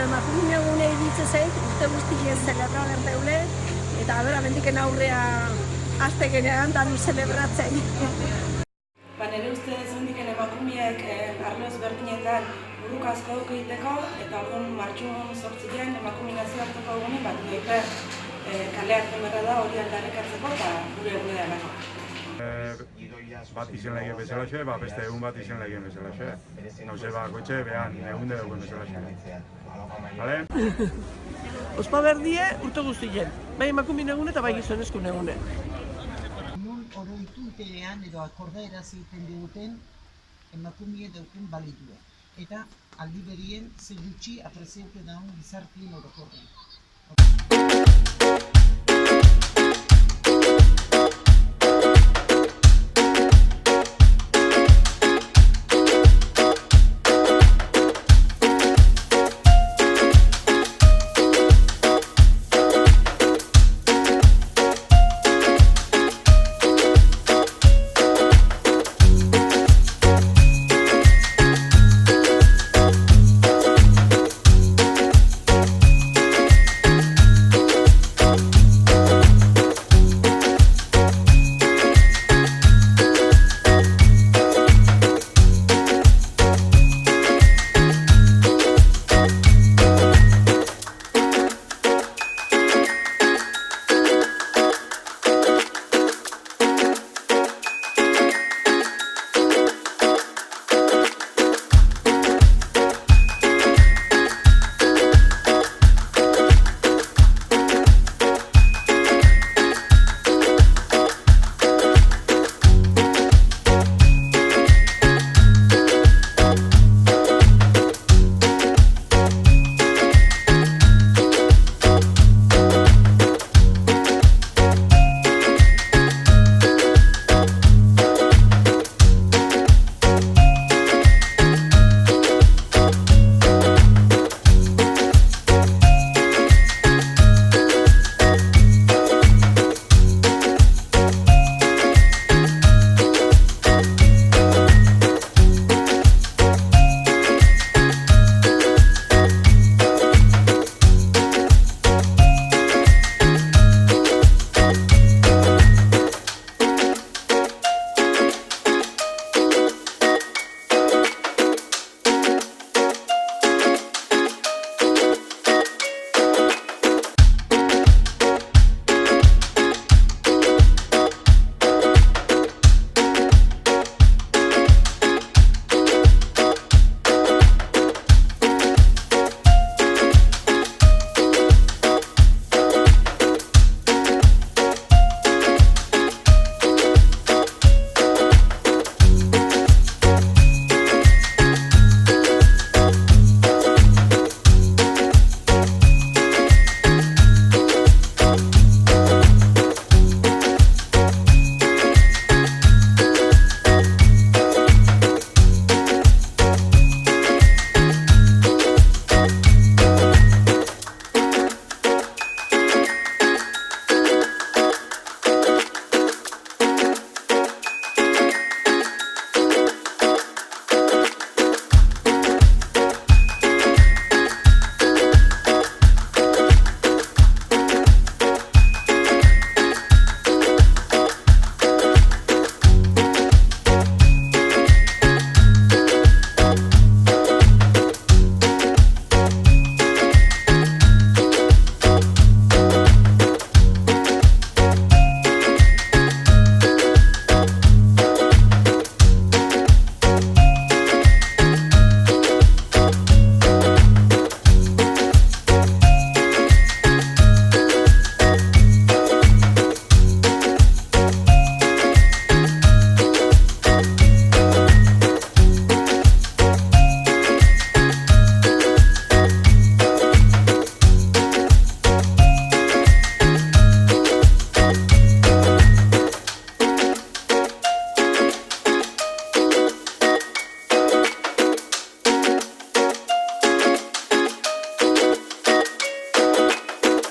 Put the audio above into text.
emakume egune iritze zait, urte guztien zelebra berdeule, eta bera, mendiken aurrea azte genean danu zelebratzen. Nire ustez hondiken emakumeek arlo ezberdinetan buruko asko duk egiteko, eta orduan martxuan 8 emakume nazioarteko egunen bat duiper kaleak demerra da hori aldarrikatzeko eta gure egune delako. Bat izen legien bezalaxe, beste egun bat izen legien bezalaxe. Nauze bakoitxe, behan egunde dugun bezalaxe. Bale? Ospa berdie urte guztien, bai emakumin egune eta bai gizonezkun egune. Nun oroitutean edo akordaera ziten diguten emakumie daukun balitua. Eta aldi berien ze gutxi apreziaute daun gizartien orokorren.